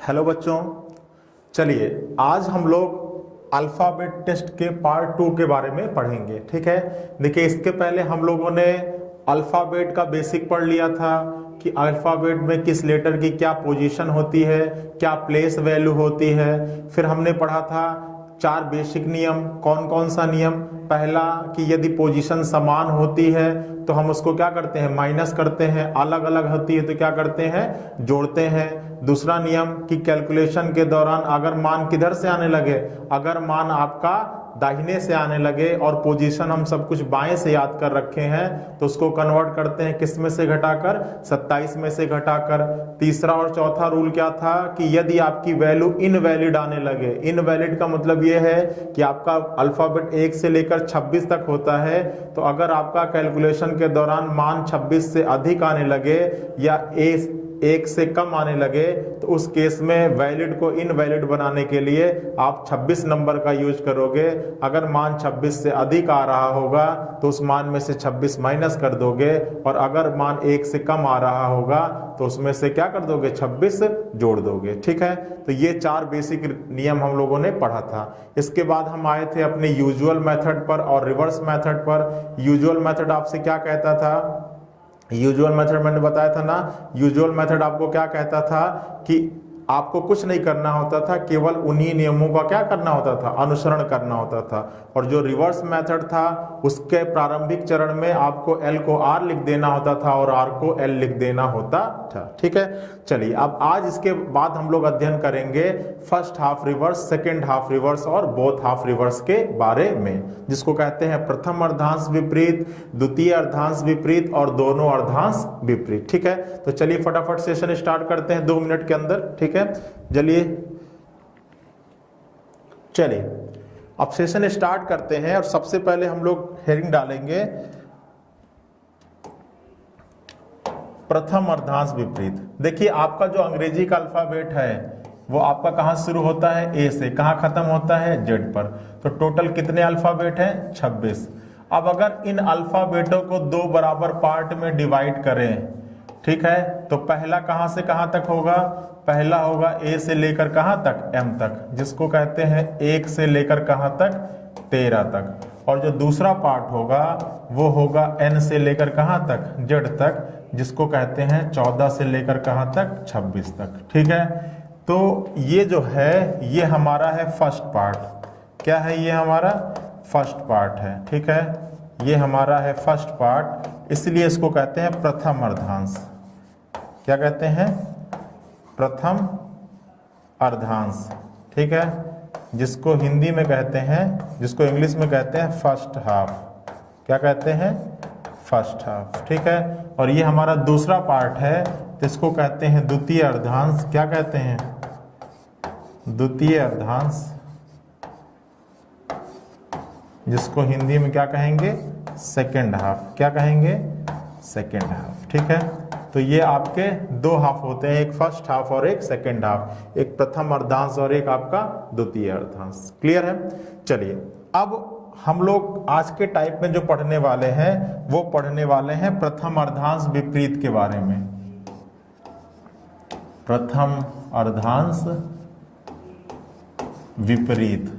Hello बच्चों, चलिए आज हम लोग अल्फ़ाबेट टेस्ट के पार्ट 2 के बारे में पढ़ेंगे। ठीक है, देखिए इसके पहले हम लोगों ने अल्फ़ाबेट का बेसिक पढ़ लिया था कि अल्फ़ाबेट में किस लेटर की क्या पोजीशन होती है, क्या प्लेस वैल्यू होती है। फिर हमने पढ़ा था 4 बेसिक नियम। कौन कौन सा नियम? पहला कि यदि पोजीशन समान होती है तो हम उसको क्या करते हैं, माइनस करते हैं। अलग अलग होती है तो क्या करते हैं, जोड़ते हैं। दूसरा नियम कि कैलकुलेशन के दौरान अगर मान किधर से आने लगे, अगर मान आपका दाहिने से आने लगे और पोजीशन हम सब कुछ बाएं से याद कर रखे हैं तो उसको कन्वर्ट करते हैं किस में से घटाकर, 27 में से घटाकर। तीसरा और चौथा रूल क्या था कि यदि आपकी वैल्यू इनवैलिड आने लगे, इनवैलिड का मतलब यह है कि आपका अल्फाबेट 1 से लेकर 26 तक होता है, तो अगर आपका कैलकुलेशन के दौरान मान 26 से अधिक आने लगे या 1 से कम आने लगे तो उस केस में वैलिड को इनवैलिड बनाने के लिए आप 26 नंबर का यूज करोगे। अगर मान 26 से अधिक आ रहा होगा तो उस मान में से 26 माइनस कर दोगे, और अगर मान 1 से कम आ रहा होगा तो उसमें से क्या कर दोगे, 26 जोड़ दोगे। ठीक है, तो ये 4 बेसिक नियम हम लोगों ने पढ़ा था। इसके बाद हम आए थे अपने यूजुअल मेथड पर और रिवर्स मेथड पर। यूजुअल मेथड आपसे क्या कहता था, यूजुअल मेथड मैंने बताया था ना, यूजुअल मेथड आपको क्या कहता था कि आपको कुछ नहीं करना होता था, केवल उन्हीं नियमों का क्या करना होता था, अनुसरण करना होता था। और जो रिवर्स मेथड था उसके प्रारंभिक चरण में आपको L को R लिख देना होता था और R को L लिख देना होता था। ठीक है, चलिए अब आज इसके बाद हम लोग अध्ययन करेंगे first half reverse, second half reverse और बोथ हाफ रिवर्स के बारे में, जिसको कहते हैं प्रथम अर्धांश विपरीत, द्वितीय अर्धांश विपरीत और दोनों अर्धांश विपरीत। ठीक है, तो चलिए फटाफट सेशन स्टार्ट करते हैं 2 मिनट के अंदर। ठीक है, चलिए अब सेशन स्टार्ट करते हैं और सबसे पहले हम लोग हेडिंग डालेंगे प्रथम अर्धांश विपरीत। देखिए आपका जो अंग्रेजी का अल्फाबेट है वो आपका कहां शुरू होता है, ए से, कहां खत्म होता है, जेड पर। तो टोटल कितने अल्फाबेट हैं, 26। अब अगर इन अल्फाबेटों को 2 बराबर पार्ट में डिवाइड करें, ठीक है, तो पहला कहां से कहां तक होगा, पहला होगा ए से लेकर कहां तक, एम तक, जिसको कहते हैं 1 से लेकर कहां तक, 13 तक। और जो दूसरा पार्ट होगा वो होगा एन से लेकर कहां तक, जेड तक, जिसको कहते हैं 14 से लेकर कहां तक, 26 तक। ठीक है, तो ये जो है ये हमारा है फर्स्ट पार्ट। क्या है ये, हमारा फर्स्ट पार्ट है। ठीक है, ये हमारा है फर्स्ट पार्ट, इसलिए इसको कहते हैं प्रथम अर्धांश। क्या कहते हैं, प्रथम अर्धांश। ठीक है, जिसको हिंदी में कहते हैं, जिसको इंग्लिश में कहते हैं फर्स्ट हाफ। क्या कहते हैं, फर्स्ट हाफ। ठीक है, और ये हमारा दूसरा पार्ट है तो इसको कहते हैं द्वितीय अर्धांश। क्या कहते हैं, द्वितीय अर्धांश, जिसको हिंदी में क्या कहेंगे, सेकेंड हाफ। क्या कहेंगे, सेकेंड हाफ। ठीक है, तो ये आपके 2 हाफ होते हैं, एक फर्स्ट हाफ और एक सेकेंड हाफ, एक प्रथम अर्धांश और एक आपका द्वितीय अर्धांश। क्लियर है। चलिए अब हम लोग आज के टाइप में जो पढ़ने वाले हैं वो पढ़ने वाले हैं प्रथम अर्धांश विपरीत के बारे में। प्रथम अर्धांश विपरीत।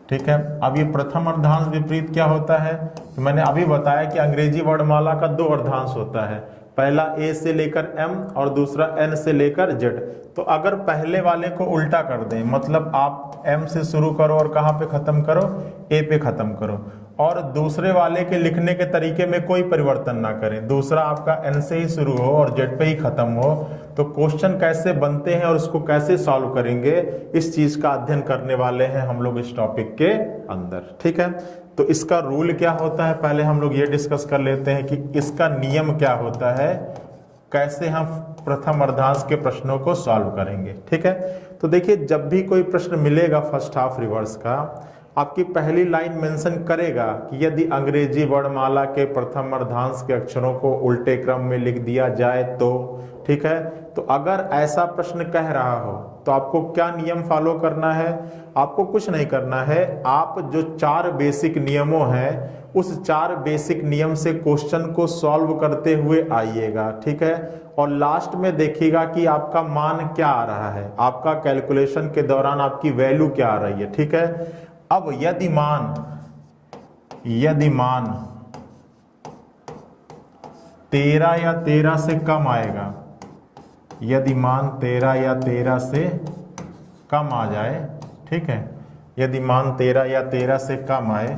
ठीक है, अब ये प्रथम अर्धांश विपरीत क्या होता है, तो मैंने अभी बताया कि अंग्रेजी वर्णमाला का 2 अर्धांश होता है, पहला ए से लेकर एम और दूसरा एन से लेकर जेड। तो अगर पहले वाले को उल्टा कर दें, मतलब आप एम से शुरू करो और कहाँ पे खत्म करो, ए पे खत्म करो, और दूसरे वाले के लिखने के तरीके में कोई परिवर्तन ना करें, दूसरा आपका एन से ही शुरू हो और जेड पे ही खत्म हो, तो क्वेश्चन कैसे बनते हैं और उसको कैसे सॉल्व करेंगे, इस चीज का अध्ययन करने वाले हैं हम लोग इस टॉपिक के अंदर। ठीक है, तो इसका रूल क्या होता है पहले हम लोग ये डिस्कस कर लेते हैं कि इसका नियम क्या होता है, कैसे हम प्रथम अर्धांश के प्रश्नों को सॉल्व करेंगे। ठीक है, तो देखिए जब भी कोई प्रश्न मिलेगा फर्स्ट हाफ रिवर्स का, आपकी पहली लाइन मेंशन करेगा कि यदि अंग्रेजी वर्णमाला के प्रथम अर्धांश के अक्षरों को उल्टे क्रम में लिख दिया जाए तो। ठीक है। तो अगर ऐसा प्रश्न कह रहा हो तो आपको क्या नियम फॉलो करना है? आपको कुछ नहीं करना है, आप जो 4 बेसिक नियमों हैं उस 4 बेसिक नियम से क्वेश्चन को सॉल्व करते हुए आइएगा, ठीक है। और लास्ट में देखिएगा कि आपका मान क्या आ रहा है, आपका कैलकुलेशन के दौरान आपकी वैल्यू क्या आ रही है, ठीक है। अब यदि मान 13 या 13 से कम आएगा, यदि मान 13 या 13 से कम आ जाए, ठीक है, यदि मान 13 या 13 से कम आए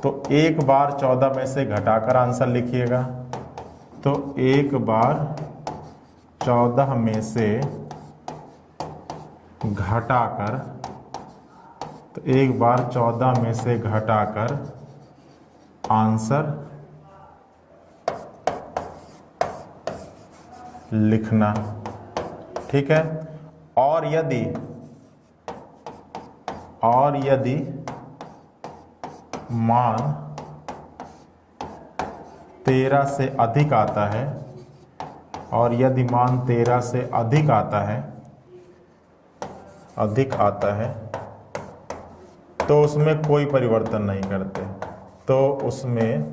तो एक बार 14 में से घटाकर आंसर लिखिएगा। तो एक बार 14 में से घटाकर, तो एक बार 14 में से घटाकर आंसर लिखना, ठीक है। और यदि मान 13 से अधिक आता है, और यदि मान 13 से अधिक आता है तो उसमें कोई परिवर्तन नहीं करते, तो उसमें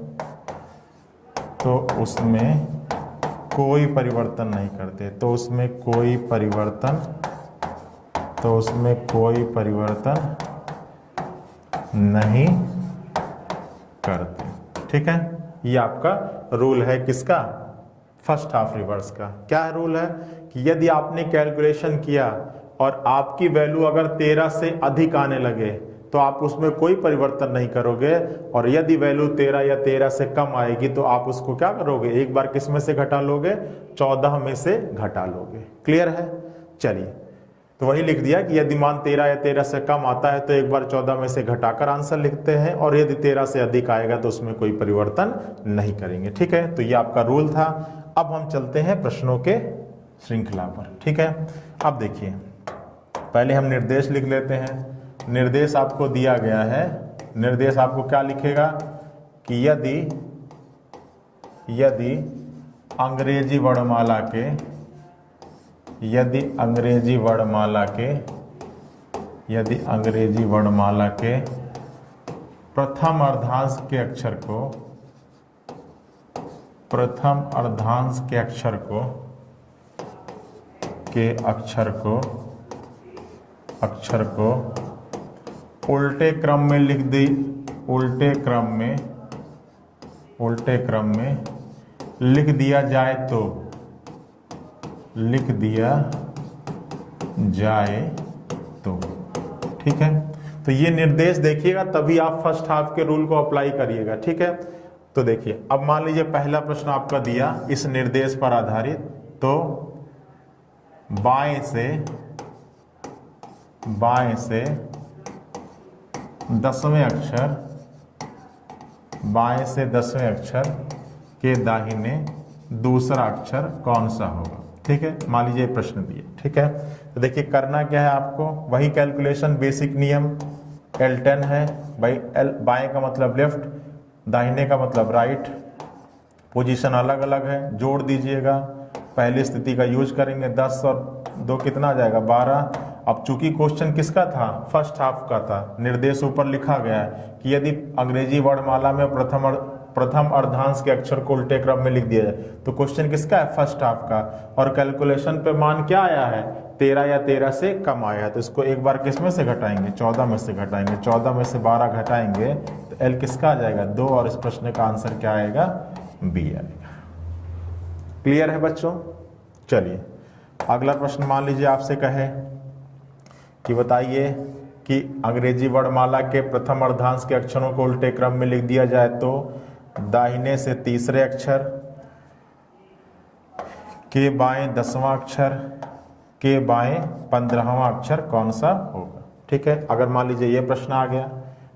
कोई परिवर्तन नहीं करते, तो उसमें कोई परिवर्तन नहीं करते, ठीक है। ये आपका रूल है किसका? फर्स्ट हाफ रिवर्स का। क्या रूल है कि यदि आपने कैलकुलेशन किया और आपकी वैल्यू अगर 13 से अधिक आने लगे तो आप उसमें कोई परिवर्तन नहीं करोगे, और यदि वैल्यू 13 या 13 से कम आएगी तो आप उसको क्या करोगे? एक बार किस में से घटा लोगे? 14 में से घटा लोगे। क्लियर है? चलिए, तो वही लिख दिया कि यदि मान 13 या 13 से कम आता है तो एक बार 14 में से घटाकर आंसर लिखते हैं, और यदि 13 से अधिक आएगा तो उसमें कोई परिवर्तन नहीं करेंगे, ठीक है। तो ये आपका रूल था। अब हम चलते हैं प्रश्नों के श्रृंखला पर, ठीक है। अब देखिए, पहले हम निर्देश लिख लेते हैं। निर्देश आपको दिया गया है, निर्देश आपको क्या लिखेगा कि यदि अंग्रेजी वर्णमाला के प्रथम अर्धांश के अक्षर को उल्टे क्रम में लिख दी, उल्टे क्रम में लिख दिया जाए तो ठीक है। तो ये निर्देश देखिएगा, तभी आप फर्स्ट हाफ के रूल को अप्लाई करिएगा, ठीक है। तो देखिए, अब मान लीजिए पहला प्रश्न आपका दिया इस निर्देश पर आधारित, तो बाएं से 10वें अक्षर के दाहिने दूसरा अक्षर कौन सा होगा, ठीक है। मान लीजिए प्रश्न दिए, ठीक है। तो देखिए, करना क्या है आपको? वही कैलकुलेशन बेसिक नियम, L10 है भाई, बाएं का मतलब लेफ्ट, दाहिने का मतलब राइट, पोजीशन अलग अलग है, जोड़ दीजिएगा। पहली स्थिति का यूज करेंगे, 10 और 2 कितना आ जाएगा? 12। अब चूंकि क्वेश्चन किसका था? फर्स्ट हाफ का था। निर्देश ऊपर लिखा गया है कि यदि अंग्रेजी वर्णमाला में प्रथम अर्धांश के अक्षर को उल्टे क्रम में लिख दिया जाए, तो क्वेश्चन किसका है? फर्स्ट हाफ का। और कैलकुलेशन पे मान क्या आया है? 13 या 13 से कम आया है, तो इसको एक बार किस में से घटाएंगे? 14 में से घटाएंगे। 14 में से 12 घटाएंगे तो L किसका आ जाएगा? 2, और इस प्रश्न का आंसर क्या आएगा? B आएगा। क्लियर है बच्चों? चलिए, अगला प्रश्न मान लीजिए आपसे कहे कि बताइए कि अंग्रेजी वर्णमाला के प्रथम अर्धांश के अक्षरों को उल्टे क्रम में लिख दिया जाए तो दाहिने से तीसरे अक्षर के बाएं 10वां अक्षर के बाएं 15वां अक्षर कौन सा होगा, ठीक है। अगर मान लीजिए ये प्रश्न आ गया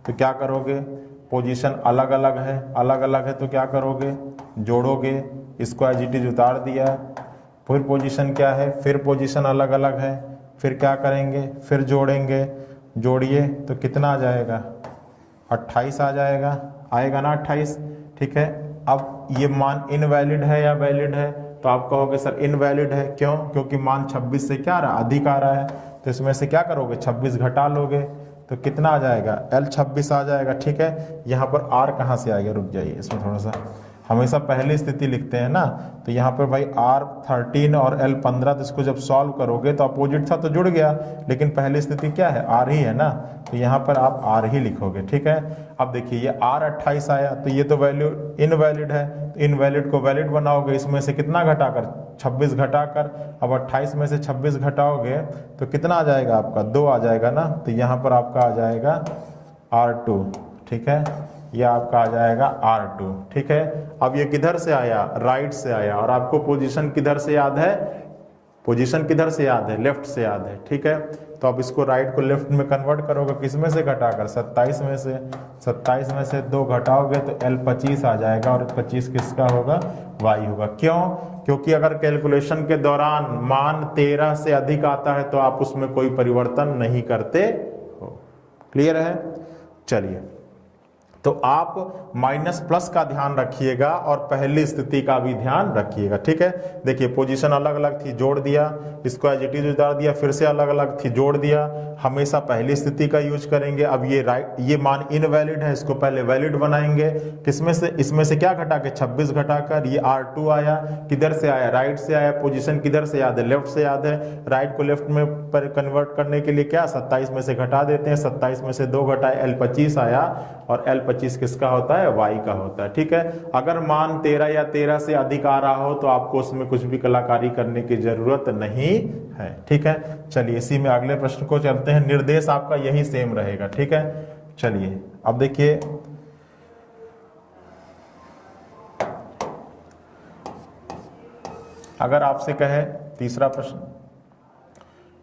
तो क्या करोगे? पोजीशन अलग अलग है तो क्या करोगे? जोड़ोगे, इसको एज इट इज उतार दिया। फिर पोजीशन क्या है? फिर पोजीशन अलग अलग है, फिर क्या करेंगे? फिर जोड़ेंगे, जोड़िए तो कितना आ जाएगा? 28 आ जाएगा, आएगा ना 28, ठीक है। अब ये मान इनवैलिड है या वैलिड है? तो आप कहोगे सर इनवैलिड है। क्यों? क्योंकि मान 26 से क्या आ रहा है, अधिक आ रहा है, तो इसमें से क्या करोगे, 26 घटा लोगे तो कितना आ जाएगा, L 26 आ जाएगा। ठीक है, यहाँ पर R कहाँ से आएगा, रुक जाइए, इसमें थोड़ा सा हमेशा पहली स्थिति लिखते हैं ना, तो यहाँ पर भाई R 13 और L 15, तो इसको जब सॉल्व करोगे तो अपोजिट था तो जुड़ गया, लेकिन पहली स्थिति क्या है, R ही है ना, तो यहाँ पर आप R ही लिखोगे। ठीक है, अब देखिए ये R 28 आया, तो ये तो वैल्यू इनवैलिड है, तो इनवैलिड को वैलिड बनाओगे, इसमें से कितना घटाकर, 26 घटाकर, अब 28 में से 26 घटाओगे तो कितना आ जाएगा आपका, 2 आ जाएगा ना, तो यहाँ पर आपका आ जाएगा R2। ठीक है, यह आपका आ जाएगा R2। ठीक है, अब ये किधर से आया, राइट से आया, और आपको पोजीशन किधर से याद है, पोजीशन किधर से याद है, लेफ्ट से याद है। ठीक है, तो अब इसको राइट को लेफ्ट में कन्वर्ट करोगे, किस में से घटाकर, 27 में से, 27 में से 2 घटाओगे तो L 25 आ जाएगा, और 25 किसका होगा, Y होगा। क्यों? क्योंकि अगर कैलकुलेशन के दौरान मान 13 से अधिक आता है तो आप उसमें कोई परिवर्तन नहीं करते हो। क्लियर है? चलिए, तो आप माइनस प्लस का ध्यान रखिएगा और पहली स्थिति का भी ध्यान रखिएगा। ठीक है, देखिए पोजीशन अलग अलग थी, जोड़ दिया, इसको एज इट इज उतार दिया, फिर से अलग अलग थी, जोड़ दिया, हमेशा पहली स्थिति का यूज करेंगे। अब ये राइट, ये मान इनवैलिड है, इसको पहले वैलिड बनाएंगे, किसमें से, इसमें से क्या घटा के, 26 घटाकर, ये R2 आया, किधर से आया, राइट से आया, पोजीशन किधर से याद है, लेफ्ट से याद है, राइट को लेफ्ट में पर कन्वर्ट करने के लिए क्या, 27 में से घटा देते हैं, 27 में से 2 घटाए, L 25 आया, और L 25 किसका होता है, Y का होता है। ठीक है, अगर मान 13 या 13 से अधिक आ रहा हो तो आपको उसमें कुछ भी कलाकारी करने की जरूरत नहीं है। ठीक है, चलिए इसी में अगले प्रश्न को चलते हैं, निर्देश आपका यही सेम रहेगा। ठीक है, चलिए अब देखिए, अगर आपसे कहे तीसरा प्रश्न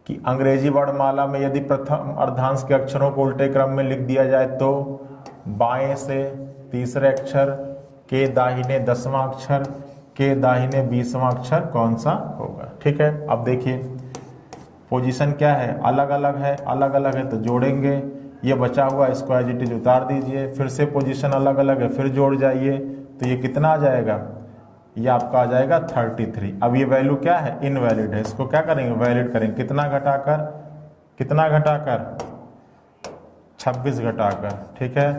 कि अंग्रेजी वर्णमाला में यदि प्रथम अर्धांश के अक्षरों को उल्टे क्रम में लिख दिया जाए तो बाएं से तीसरे अक्षर के दाहिने 10वां अक्षर के दाहिने 20वां अक्षर कौन सा होगा। ठीक है, अब देखिए पोजीशन क्या है, अलग अलग है, अलग अलग है तो जोड़ेंगे, ये बचा हुआ इसको एज इट इज उतार दीजिए, फिर से पोजीशन अलग अलग है, फिर जोड़ जाइए, तो ये कितना आ जाएगा, ये आपका आ जाएगा 33। अब ये वैल्यू क्या है, इनवैलिड है, इसको क्या करेंगे, वैलिड करेंगे, कितना घटाकर, कितना घटाकर, 26 घटाकर। ठीक है,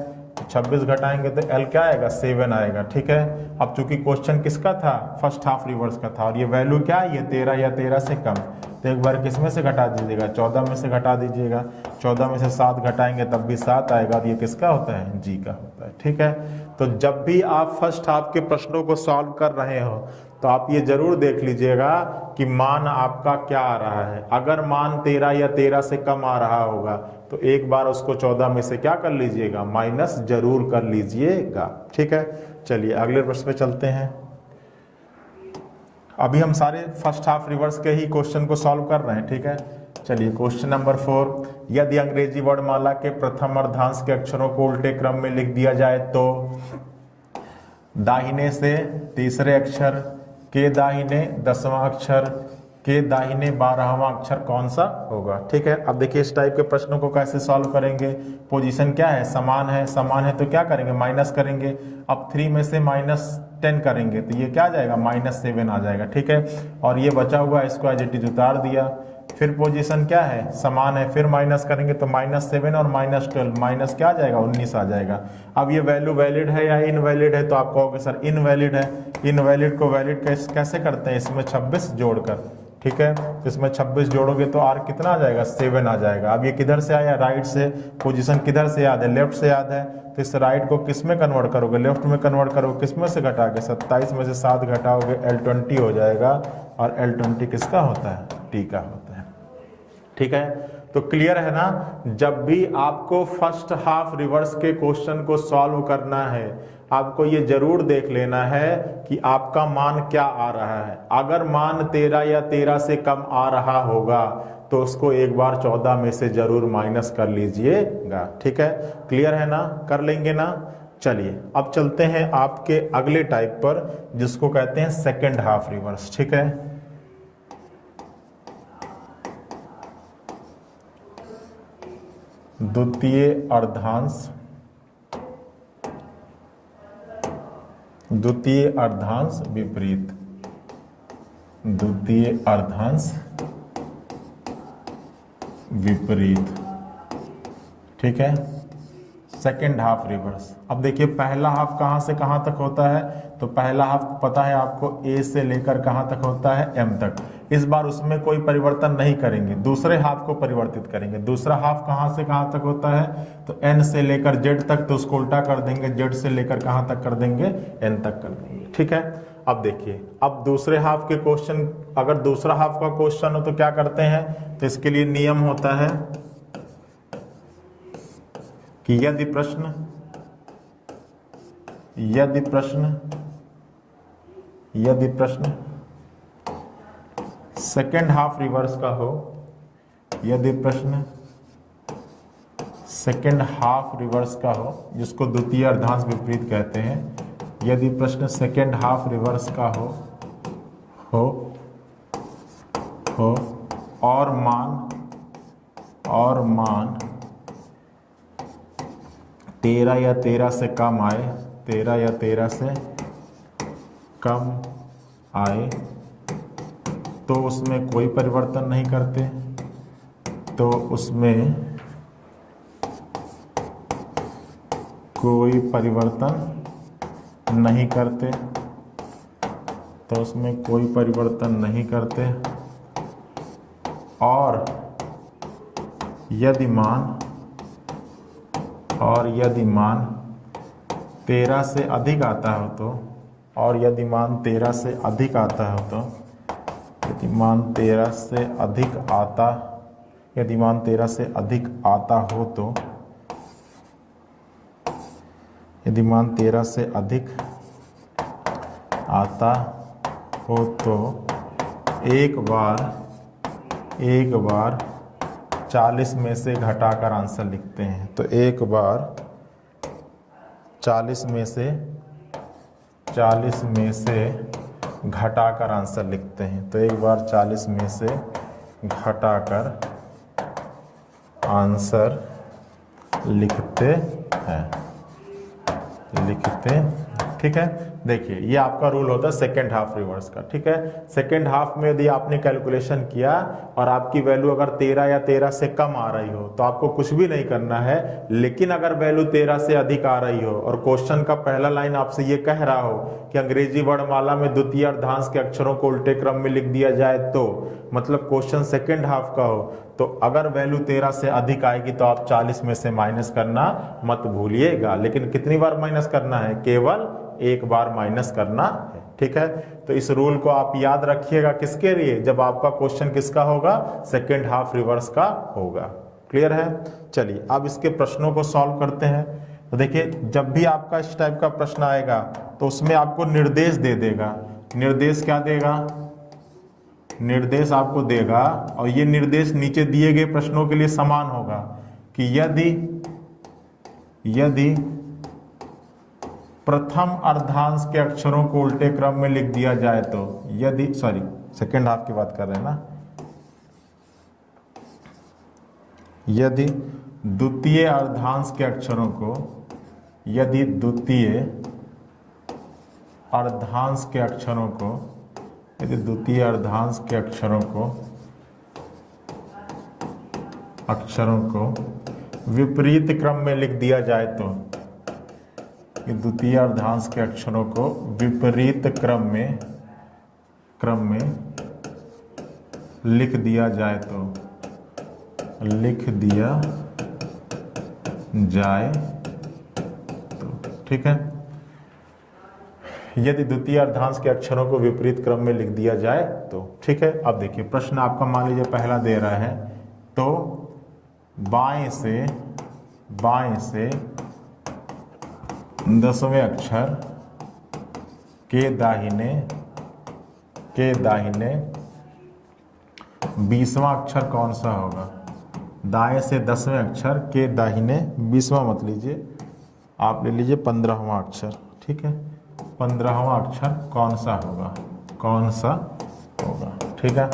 26 घटाएंगे तो L क्या आएगा, 7 आएगा। ठीक है, अब चूंकि क्वेश्चन किसका था, फर्स्ट हाफ रिवर्स का था, और ये वैल्यू क्या है, ये 13 या 13 से कम, तो एक बार किस में से घटा दीजिएगा, 14 में से घटा दीजिएगा, 14 में से 7 घटाएंगे तब भी 7 आएगा, और ये किसका होता है, G का होता है। ठीक है, तो जब भी आप फर्स्ट हाफ के प्रश्नों को सॉल्व कर रहे हो तो आप ये जरूर देख लीजिएगा कि मान आपका क्या आ रहा है। अगर मान 13 या 13 से कम आ रहा होगा तो एक बार उसको 14 में से क्या कर लीजिएगा, माइनस जरूर कर लीजिएगा। ठीक है, चलिए अगले प्रश्न पे चलते हैं। अभी हम सारे फर्स्ट हाफ रिवर्स के ही क्वेश्चन को सॉल्व कर रहे हैं। ठीक है, चलिए क्वेश्चन नंबर 4, यदि अंग्रेजी वर्णमाला के प्रथम अर्धांश के अक्षरों को उल्टे क्रम में लिख दिया जाए तो दाहिने से तीसरे अक्षर के दाहिने 10वां अक्षर के दाहिने 12वां अक्षर कौन सा होगा। ठीक है, अब देखिए इस टाइप के प्रश्नों को कैसे सॉल्व करेंगे, पोजीशन क्या है, समान है, समान है तो क्या करेंगे, माइनस करेंगे, अब 3 में से -10 करेंगे तो ये क्या आ जाएगा, -7 आ जाएगा। ठीक है, और ये बचा हुआ इसको एज इट इज उतार दिया, फिर पोजीशन क्या है, समान है, फिर माइनस करेंगे तो -7 और -12, माइनस क्या आ जाएगा, 19 आ जाएगा। अब ये वैल्यू वैलिड है या इनवैलिड है, तो आप कहोगे सर इनवैलिड है। इनवैलिड को वैलिड कैसे करते हैं, इसमें 26 जोड़कर। ठीक है, तो इसमें 26 जोड़ोगे तो R कितना आ जाएगा, 7 आ जाएगा। अब ये किधर से आया, राइट से, पोजीशन किधर से याद है, लेफ्ट से याद है, तो इस राइट को किस में कन्वर्ट करोगे, लेफ्ट में कन्वर्ट करोगे, किस में से घटा के, 27 में से 7 घटाओगे, L20 हो जाएगा, और L20 किसका होता है, T का होता है। ठीक है, तो क्लियर है ना, जब भी आपको फर्स्ट हाफ रिवर्स के क्वेश्चन को सॉल्व करना है आपको ये जरूर देख लेना है कि आपका मान क्या आ रहा है। अगर मान 13 या 13 से कम आ रहा होगा तो उसको एक बार 14 में से जरूर माइनस कर लीजिएगा। ठीक है, क्लियर है ना, कर लेंगे ना। चलिए अब चलते हैं आपके अगले टाइप पर जिसको कहते हैं सेकेंड हाफ रिवर्स। ठीक है, द्वितीय अर्धांश, द्वितीय अर्धांश विपरीत। द्वितीय अर्धांश विपरीत, ठीक है। Second half reverse. अब देखिए पहला हाफ कहां से कहां तक होता है, तो पहला हाफ पता है आपको ए से लेकर कहां तक होता है, एम तक। इस बार उसमें कोई परिवर्तन नहीं करेंगे, दूसरे हाफ को परिवर्तित करेंगे। दूसरा हाफ कहां से कहां तक होता है, तो एन से लेकर जेड तक, तो उसको उल्टा कर देंगे, जेड से लेकर कहां तक कर देंगे, एन तक कर देंगे, ठीक है। अब देखिए, अब दूसरे हाफ के क्वेश्चन, अगर दूसरा हाफ का क्वेश्चन हो तो क्या करते हैं, तो इसके लिए नियम होता है कि यदि प्रश्न सेकेंड हाफ रिवर्स का हो, यदि प्रश्न सेकेंड हाफ रिवर्स का हो, जिसको द्वितीय अर्धांश विपरीत कहते हैं, यदि प्रश्न सेकेंड हाफ रिवर्स का हो और मान 13 या 13 से कम आए, 13 या 13 से कम आए, तो उसमें कोई परिवर्तन नहीं करते, तो उसमें कोई परिवर्तन नहीं करते, तो उसमें कोई परिवर्तन नहीं करते। और यदि मान 13 से अधिक आता हो तो, और यदि मान 13 से अधिक आता हो तो, यदि मान 13 से अधिक आता, यदि मान 13 से अधिक आता हो तो, यदि मान 13 से अधिक आता हो तो एक बार 40 में से घटाकर आंसर लिखते हैं। तो एक बार 40 में से घटाकर आंसर लिखते हैं। तो एक बार 40 में से घटाकर आंसर लिखते हैं, ठीक है। देखिए ये आपका रूल होता है सेकेंड हाफ रिवर्स का, ठीक है। सेकेंड हाफ में यदि आपने कैलकुलेशन किया और आपकी वैल्यू अगर 13 या 13 से कम आ रही हो तो आपको कुछ भी नहीं करना है। लेकिन अगर वैल्यू 13 से अधिक आ रही हो और क्वेश्चन का पहला लाइन आपसे ये कह रहा हो कि अंग्रेजी वर्णमाला में द्वितीय अर्धांश के अक्षरों को उल्टे क्रम में लिख दिया जाए, तो मतलब क्वेश्चन सेकेंड हाफ का हो, तो अगर वैल्यू 13 से अधिक आएगी तो आप 40 में से माइनस करना मत भूलिएगा। लेकिन कितनी बार माइनस करना है, केवल एक बार माइनस करना है, ठीक है। तो इस रूल को आप याद रखिएगा, किसके लिए, जब आपका क्वेश्चन किसका होगा, सेकेंड हाफ रिवर्स का होगा। क्लियर है। चलिए अब इसके प्रश्नों को सॉल्व करते हैं। तो देखिए जब भी आपका इस टाइप का प्रश्न आएगा तो उसमें आपको निर्देश दे देगा। निर्देश क्या देगा, निर्देश आपको देगा, और ये निर्देश नीचे दिए गए प्रश्नों के लिए समान होगा कि यदि प्रथम अर्धांश के अक्षरों को उल्टे क्रम में लिख दिया जाए तो, यदि सेकेंड हाफ की बात कर रहे हैं ना, यदि द्वितीय अर्धांश के अक्षरों को, यदि द्वितीय अर्धांश के अक्षरों को, यदि द्वितीय अर्धांश के अक्षरों को विपरीत क्रम में लिख दिया जाए तो, द्वितीय अर्धांश के अक्षरों को विपरीत क्रम में लिख दिया जाए तो, ठीक है। यदि द्वितीय अर्धांश के अक्षरों को विपरीत क्रम में लिख दिया जाए तो, ठीक है। अब देखिए प्रश्न आपका मान लीजिए पहला दे रहा है, तो बाएं से 10वें अक्षर के दाहिने 20वां अक्षर कौन सा होगा। दाएं से 10वें अक्षर के दाहिने 20वां मत लीजिए, आप ले लीजिए 15वां अक्षर, ठीक है। 15वां अक्षर कौन सा होगा, ठीक है।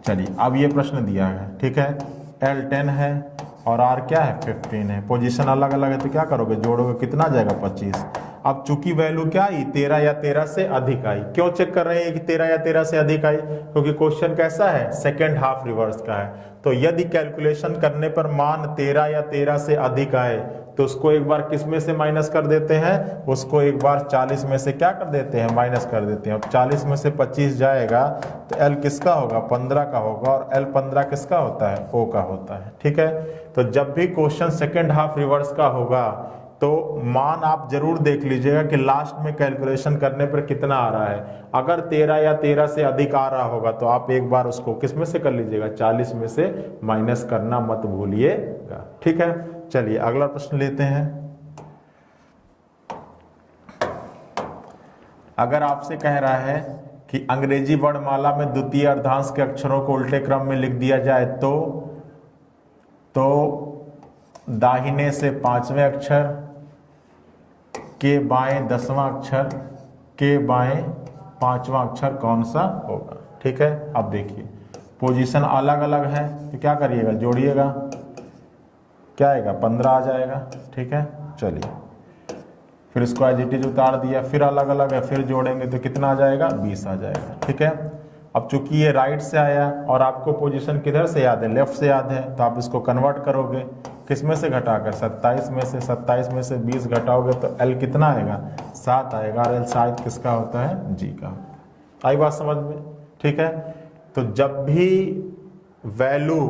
चलिए अब ये प्रश्न दिया है, ठीक है। L 10 है और R क्या है, 15 है। पोजीशन अलग अलग है तो क्या करोगे, जोड़ोगे कितना आ जाएगा, 25। अब चूंकि वैल्यू क्या आई 13 या 13 से अधिक आई। क्यों चेक कर रहे हैं कि 13 या 13 से अधिक आई? क्योंकि क्वेश्चन कैसा है, सेकेंड हाफ रिवर्स का है। तो यदि कैलकुलेशन करने पर मान 13 या 13 से अधिक आए तो उसको एक बार किस में से माइनस कर देते हैं, उसको एक बार 40 में से क्या कर देते हैं, माइनस कर देते हैं। अब 40 में से 25 जाएगा तो L किसका होगा, 15 का होगा, और L 15 किसका होता है, O का होता है। ठीक है, तो जब भी क्वेश्चन सेकेंड हाफ रिवर्स का होगा तो मान आप जरूर देख लीजिएगा कि लास्ट में कैलकुलेशन करने पर कितना आ रहा है। अगर 13 या 13 से अधिक आ रहा होगा तो आप एक बार उसको किस में से कर लीजिएगा, 40 में से माइनस करना मत भूलिएगा। ठीक है, चलिए अगला प्रश्न लेते हैं। अगर आपसे कह रहा है कि अंग्रेजी वर्णमाला में द्वितीय अर्धांश के अक्षरों को उल्टे क्रम में लिख दिया जाए तो दाहिने से 5वें अक्षर के बाएं 10वां अक्षर के बाएं 5वां अक्षर कौन सा होगा। ठीक है, अब देखिए पोजीशन अलग अलग है तो क्या करिएगा, जोड़िएगा, क्या आएगा, 15 आ जाएगा। ठीक है, चलिए फिर इसको एज इट इज उतार दिया, फिर अलग अलग है, फिर जोड़ेंगे तो कितना आ जाएगा, 20 आ जाएगा। ठीक है, अब चूंकि ये राइट से आया और आपको पोजीशन किधर से याद है, लेफ्ट से याद है, तो आप इसको कन्वर्ट करोगे किस में से घटाकर, 27 में से। 27 में से 20 घटाओगे तो L कितना आएगा, 7 आएगा, और L शायद किसका होता है, G का। आई बात समझ में। ठीक है, तो जब भी वैल्यू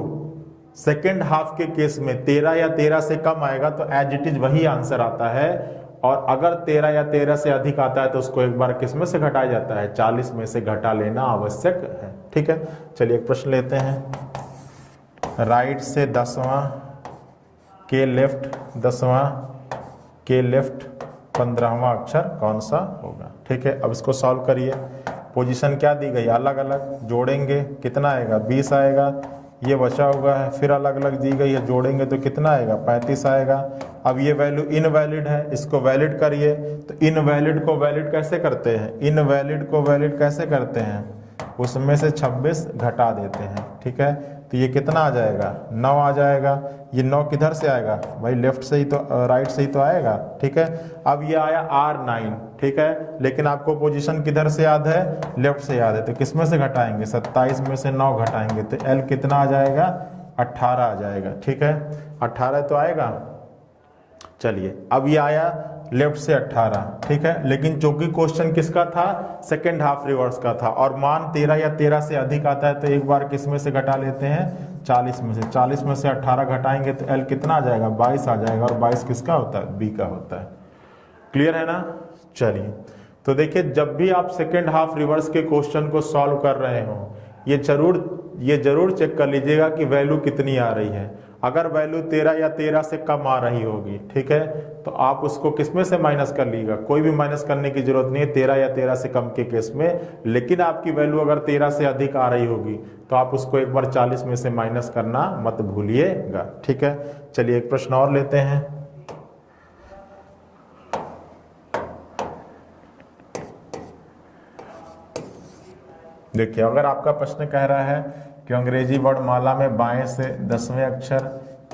सेकेंड हाफ के केस में 13 या 13 से कम आएगा तो एज इट इज वही आंसर आता है, और अगर 13 या 13 से अधिक आता है तो उसको एक बार किस में से घटाया जाता है, 40 में से घटा लेना आवश्यक है। ठीक है, चलिए एक प्रश्न लेते हैं। राइट से 10वां के लेफ्ट 10वां के लेफ्ट 15वां अक्षर कौन सा होगा। ठीक है, अब इसको सॉल्व करिए। पोजीशन क्या दी गई, अलग अलग, जोड़ेंगे कितना आएगा, 20 आएगा, ये बचा हुआ है, फिर अलग अलग दी गई है, जोड़ेंगे तो कितना आएगा, 35 आएगा। अब ये वैल्यू इनवैलिड है, इसको वैलिड करिए। तो इनवैलिड को वैलिड कैसे करते हैं, इनवैलिड को वैलिड कैसे करते हैं, उसमें से 26 घटा देते हैं। ठीक है, तो ये कितना आ जाएगा, 9 आ जाएगा। ये 9 किधर से आएगा भाई, लेफ्ट से ही तो, राइट से ही तो आएगा। ठीक है, अब ये आया R9। ठीक है, लेकिन आपको पोजीशन किधर से याद है, लेफ्ट से याद है, तो किस में से घटाएंगे, 27 में से 9 घटाएंगे तो L कितना आ जाएगा, 18 आ जाएगा। ठीक है, 18 तो आएगा। चलिए अब ये आया लेफ्ट से 18। ठीक है, लेकिन चूंकि क्वेश्चन किसका था, सेकेंड हाफ रिवर्स का था, और मान 13 या 13 से अधिक आता है तो एक बार किस में से घटा लेते हैं, 40 में से। 40 में से 18 घटाएंगे तो L कितना आ जाएगा, 22 आ जाएगा, और 22 किसका होता है, B का होता है। क्लियर है ना। चलिए तो देखिए, जब भी आप सेकेंड हाफ रिवर्स के क्वेश्चन को सॉल्व कर रहे हो ये जरूर चेक कर लीजिएगा कि वैल्यू कितनी आ रही है। अगर वैल्यू 13 या 13 से कम आ रही होगी, ठीक है, तो आप उसको किसमें से माइनस कर लीजिएगा, कोई भी माइनस करने की जरूरत नहीं है 13 या 13 से कम के केस में। लेकिन आपकी वैल्यू अगर 13 से अधिक आ रही होगी तो आप उसको एक बार 40 में से माइनस करना मत भूलिएगा। ठीक है, चलिए एक प्रश्न और लेते हैं। देखिए, अगर आपका प्रश्न कह रहा है कि अंग्रेजी वर्णमाला में बाएं से 10वें अक्षर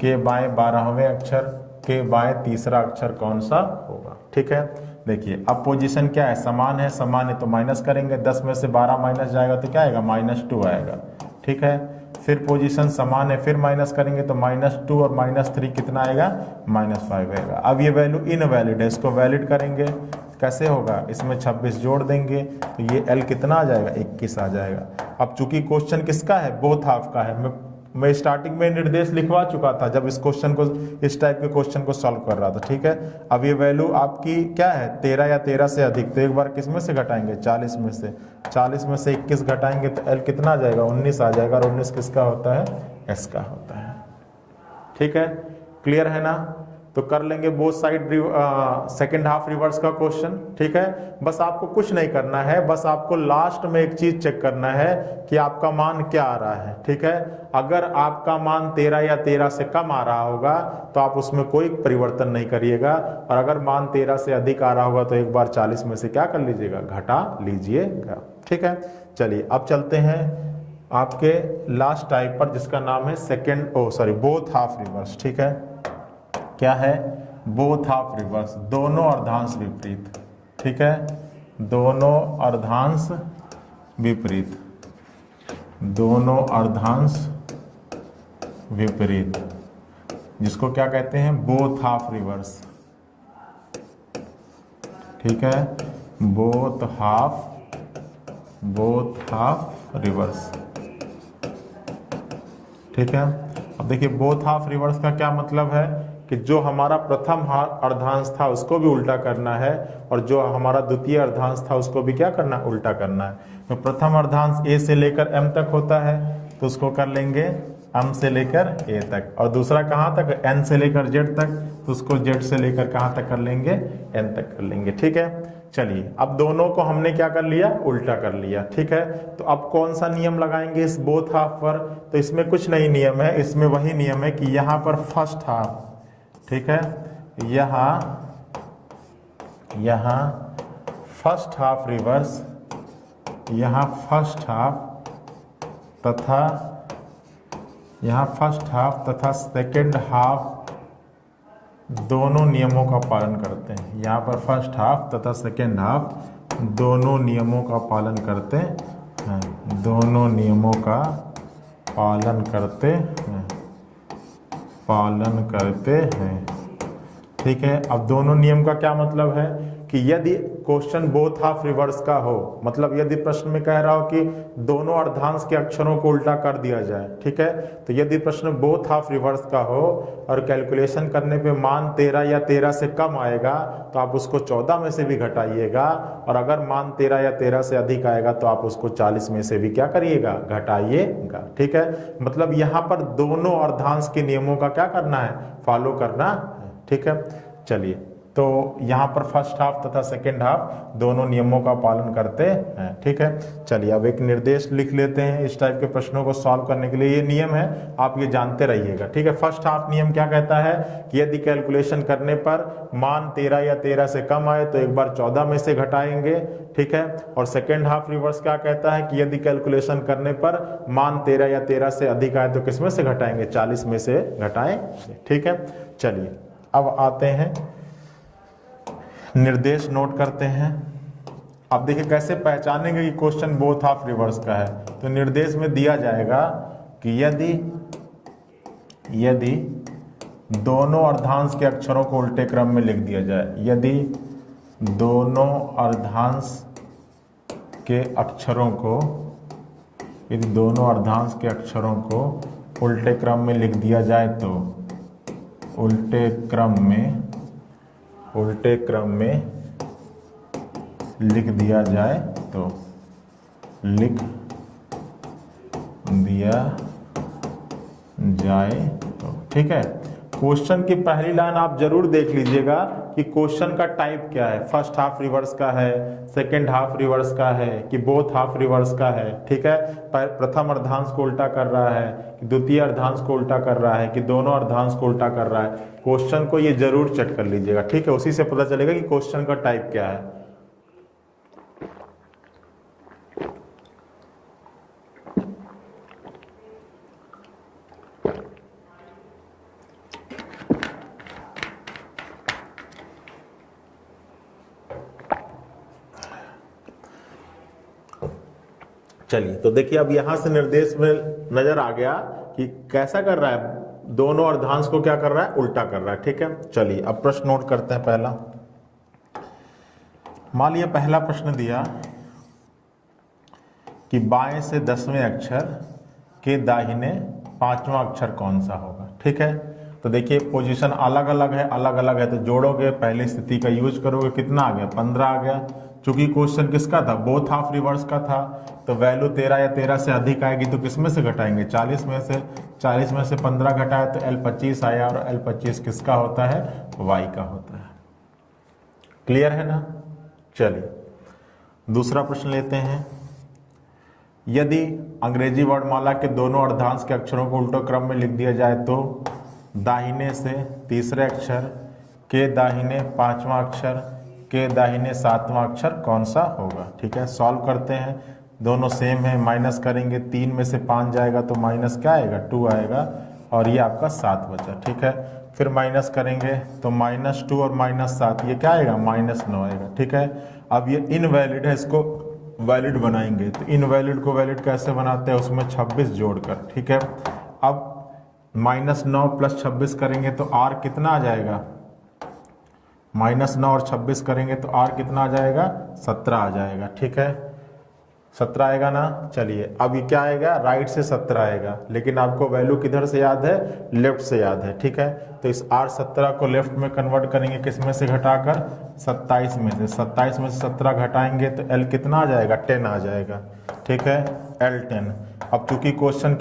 के बाएं 12वें अक्षर के बाएं तीसरा अक्षर कौन सा होगा। ठीक है, देखिए अब पोजीशन क्या है, समान है, समान है तो माइनस करेंगे, 10 में से 12 माइनस जाएगा तो क्या आएगा, -2 आएगा। ठीक है, फिर पोजीशन समान है, फिर माइनस करेंगे तो -2 और -3 कितना आएगा, -5 आएगा। अब ये वैल्यू इनवैलिड है, इसको वैलिड करेंगे, कैसे होगा, इसमें 26 जोड़ देंगे तो ये L कितना आ जाएगा, 21 आ जाएगा। अब चूंकि क्वेश्चन किसका है, बोथ हाफ का है, मैं स्टार्टिंग में निर्देश लिखवा चुका था जब इस क्वेश्चन को, इस टाइप के क्वेश्चन को सॉल्व कर रहा था। ठीक है, अब ये वैल्यू आपकी क्या है, 13 या 13 से अधिक, तो एक बार किस में से घटाएंगे, 40 में से। 40 में से 21 घटाएंगे तो L कितना आ जाएगा, 19 आ जाएगा, और 19 किसका होता है, S का होता है। ठीक है, क्लियर है ना। तो कर लेंगे both side second half reverse का क्वेश्चन। ठीक है, बस आपको कुछ नहीं करना है, बस आपको लास्ट में एक चीज चेक करना है कि आपका मान क्या आ रहा है। ठीक है, अगर आपका मान 13 या 13 से कम आ रहा होगा तो आप उसमें कोई परिवर्तन नहीं करिएगा, और अगर मान 13 से अधिक आ रहा होगा तो एक बार 40 में से क्या कर लीजिएगा, घटा लीजिएगा। ठीक है, चलिए अब चलते हैं आपके लास्ट टाइप पर जिसका नाम है बोथ हाफ रिवर्स। ठीक है, क्या है, बोथ हाफ रिवर्स, दोनों अर्धांश विपरीत, ठीक है, दोनों अर्धांश विपरीत, दोनों अर्धांश विपरीत, जिसको क्या कहते हैं, बोथ हाफ रिवर्स, ठीक है, बोथ हाफ रिवर्स, ठीक है। अब देखिए बोथ हाफ रिवर्स का क्या मतलब है कि जो हमारा प्रथम अर्धांश था उसको भी उल्टा करना है और जो हमारा द्वितीय अर्धांश था उसको भी क्या करना, उल्टा करना है। तो प्रथम अर्धांश ए से लेकर एम तक होता है तो उसको कर लेंगे एम से लेकर ए तक, और दूसरा कहाँ तक, एन से लेकर जेड तक, तो उसको जेड से लेकर कहाँ तक कर लेंगे, एन तक कर लेंगे, ठीक है। चलिए अब दोनों को हमने क्या कर लिया, उल्टा कर लिया, ठीक है। तो अब कौन सा नियम लगाएंगे इस बोथ हाफ पर, तो इसमें कुछ नहीं नियम है, इसमें वही नियम है कि यहाँ पर फर्स्ट हाफ, ठीक है, यहाँ फर्स्ट हाफ रिवर्स, यहाँ फर्स्ट हाफ तथा यहाँ फर्स्ट हाफ तथा सेकेंड हाफ दोनों नियमों का पालन करते हैं। यहाँ पर फर्स्ट हाफ तथा सेकेंड हाफ दोनों नियमों का पालन करते हैं, दोनों नियमों का पालन करते हैं, ठीक है। अब दोनों नियम का क्या मतलब है कि यदि क्वेश्चन बोथ हाफ रिवर्स का हो, मतलब यदि प्रश्न में कह रहा हो कि दोनों अर्धांश के अक्षरों को उल्टा कर दिया जाए, ठीक है, तो यदि प्रश्न बोथ हाफ रिवर्स का हो और कैलकुलेशन करने पे मान 13 या 13 से कम आएगा तो आप उसको 14 में से भी घटाइएगा, और अगर मान 13 या 13 से अधिक आएगा तो आप उसको 40 में से भी क्या करिएगा, घटाइएगा, ठीक है। मतलब यहाँ पर दोनों अर्धांश के नियमों का क्या करना है, फॉलो करना है, ठीक है। चलिए तो यहाँ पर फर्स्ट हाफ तथा सेकेंड हाफ दोनों नियमों का पालन करते हैं, ठीक है। चलिए अब एक निर्देश लिख लेते हैं इस टाइप के प्रश्नों को सॉल्व करने के लिए। ये नियम है, आप ये जानते रहिएगा, ठीक है। फर्स्ट हाफ नियम क्या कहता है कि यदि कैलकुलेशन करने पर मान 13 या 13 से कम आए तो एक बार 14 में से घटाएंगे, ठीक है। और सेकेंड हाफ रिवर्स क्या कहता है कि यदि कैलकुलेशन करने पर मान 13 या 13 से अधिक आए तो किस में से घटाएंगे, 40 में से घटाएंगे, ठीक है। चलिए अब आते हैं, निर्देश नोट करते हैं। अब देखिए कैसे पहचानेंगे कि क्वेश्चन बोथ हाफ रिवर्स का है। तो निर्देश में दिया जाएगा कि यदि दोनों अर्धांश के अक्षरों को उल्टे क्रम में लिख दिया जाए, यदि दोनों अर्धांश के अक्षरों को उल्टे क्रम में लिख दिया जाए तो उल्टे क्रम में लिख दिया जाए तो ठीक है। क्वेश्चन की पहली लाइन आप जरूर देख लीजिएगा कि क्वेश्चन का टाइप क्या है, फर्स्ट हाफ रिवर्स का है, सेकेंड हाफ रिवर्स का है कि बोथ हाफ रिवर्स का है, ठीक है। प्रथम अर्धांश को उल्टा कर रहा है कि द्वितीय अर्धांश को उल्टा कर रहा है कि दोनों अर्धांश को उल्टा कर रहा है। क्वेश्चन को ये जरूर चेक कर लीजिएगा, ठीक है। उसी से पता चलेगा कि क्वेश्चन का टाइप क्या है। चलिए तो देखिए अब यहां से निर्देश में नजर आ गया कि कैसा कर रहा है, दोनों अर्धांश को क्या कर रहा है, उल्टा कर रहा है, ठीक है। चलिए अब प्रश्न नोट करते हैं। पहला मान लिया पहला प्रश्न दिया कि बाएं से 10वें अक्षर के दाहिने 5वां अक्षर कौन सा होगा, ठीक है। तो देखिए पोजीशन अलग अलग है तो जोड़ोगे, पहली स्थिति का यूज करोगे, कितना आ गया, 15 आ गया। चूंकि क्वेश्चन किसका था, बोथ हाफ रिवर्स का था, तो वैल्यू 13 या 13 से अधिक आएगी तो किस में से घटाएंगे, 40 में से। 40 में से 15 घटाया तो L25 आया, और L25 किसका होता है, y का होता है। क्लियर है ना। चलिए दूसरा प्रश्न लेते हैं। यदि अंग्रेजी वर्णमाला के दोनों अर्धांश के अक्षरों को उल्टे क्रम में लिख दिया जाए तो दाहिने से तीसरे अक्षर के दाहिने 5वां अक्षर के दाहिने 7वां अक्षर कौन सा होगा, ठीक है। सॉल्व करते हैं, दोनों सेम है, माइनस करेंगे, 3 में से 5 जाएगा तो माइनस क्या आएगा, 2 आएगा, और ये आपका 7 बचा, ठीक है। फिर माइनस करेंगे तो -2 और -7 ये क्या आएगा, -9 आएगा। ठीक है, अब ये इनवैलिड है, इसको वैलिड बनाएंगे। तो इनवैलिड को वैलिड कैसे बनाते हैं, उसमें 26 जोड़कर। ठीक है, अब -9 + 26 करेंगे तो r कितना आ जाएगा, -9 और 26 करेंगे तो r कितना आ जाएगा, 17 आ जाएगा। ठीक है, 17 आएगा ना। चलिए अब ये क्या आएगा, राइट से 17 आएगा, लेकिन आपको वैल्यू किधर से याद है, लेफ्ट से याद है। ठीक है, तो इस r17 को लेफ्ट में कन्वर्ट करेंगे, किस में से घटाकर, 27 में से। 27 में से 17 घटाएंगे तो l कितना आ जाएगा, 10 आ जाएगा। ठीक है, L10। अब चूंकि क्वेश्चन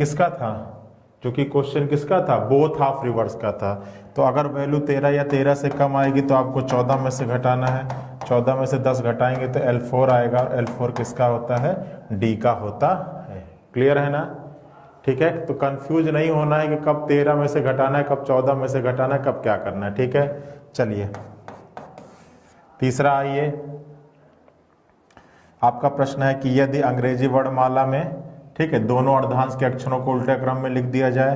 किसका था, बोथ हाफ रिवर्स का था, तो अगर वैल्यू 13 या 13 से कम आएगी तो आपको 14 में से घटाना है। 14 में से 10 घटाएंगे तो L4 आएगा, और L4 किसका होता है, D का होता है। क्लियर है ना। ठीक है, तो कंफ्यूज नहीं होना है कि कब 13 में से घटाना है, कब 14 में से घटाना है, कब क्या करना है। ठीक है, चलिए तीसरा आइए, आपका प्रश्न है कि यदि अंग्रेजी वर्णमाला में, ठीक है, दोनों अर्धांश के अक्षरों को उल्टे क्रम में लिख दिया जाए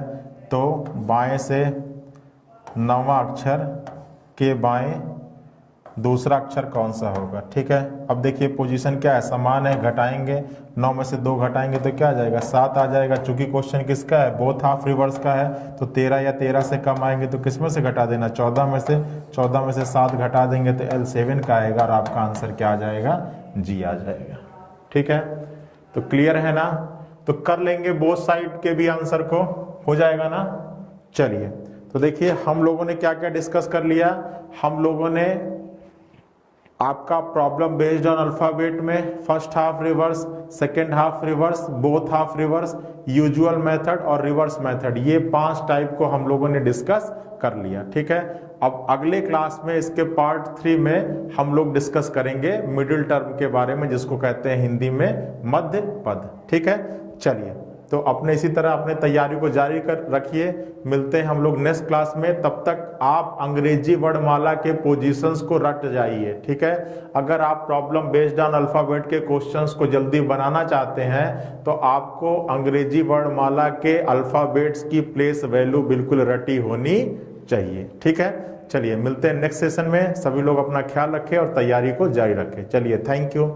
तो बाएं से 9वां अक्षर के बाएं दूसरा अक्षर कौन सा होगा। ठीक है, अब देखिए पोजीशन क्या है, समान है, घटाएंगे, 9 में से 2 घटाएंगे तो क्या आ जाएगा, 7 आ जाएगा। चूंकि क्वेश्चन किसका है, बोथ हाफ रिवर्स का है, तो 13 या 13 से कम आएंगे तो किस में से घटा देना, 14 में से। 14 में से 7 घटा देंगे तो L7 का आएगा, और आपका आंसर क्या आ जाएगा, G आ जाएगा। ठीक है, तो क्लियर है ना। तो कर लेंगे बोथ साइड के भी आंसर को, हो जाएगा ना। चलिए तो देखिए हम लोगों ने क्या क्या डिस्कस कर लिया। हम लोगों ने आपका प्रॉब्लम बेस्ड ऑन अल्फाबेट में first half reverse, second half reverse, both half reverse, usual method और रिवर्स मेथड, ये 5 टाइप को हम लोगों ने डिस्कस कर लिया। ठीक है, अब अगले क्लास में इसके पार्ट 3 में हम लोग डिस्कस करेंगे मिडिल टर्म के बारे में, जिसको कहते हैं हिंदी में मध्य पद। ठीक है, चलिए तो अपने इसी तरह अपने तैयारी को जारी कर रखिए। मिलते हैं हम लोग नेक्स्ट क्लास में, तब तक आप अंग्रेजी वर्णमाला के पोजीशंस को रट जाइए। ठीक है, अगर आप प्रॉब्लम बेस्ड ऑन अल्फाबेट के क्वेश्चंस को जल्दी बनाना चाहते हैं तो आपको अंग्रेजी वर्णमाला के अल्फाबेट्स की प्लेस वैल्यू बिल्कुल रटी होनी चाहिए। ठीक है, चलिए मिलते हैं नेक्स्ट सेशन में। सभी लोग अपना ख्याल रखें और तैयारी को जारी रखें। चलिए, थैंक यू।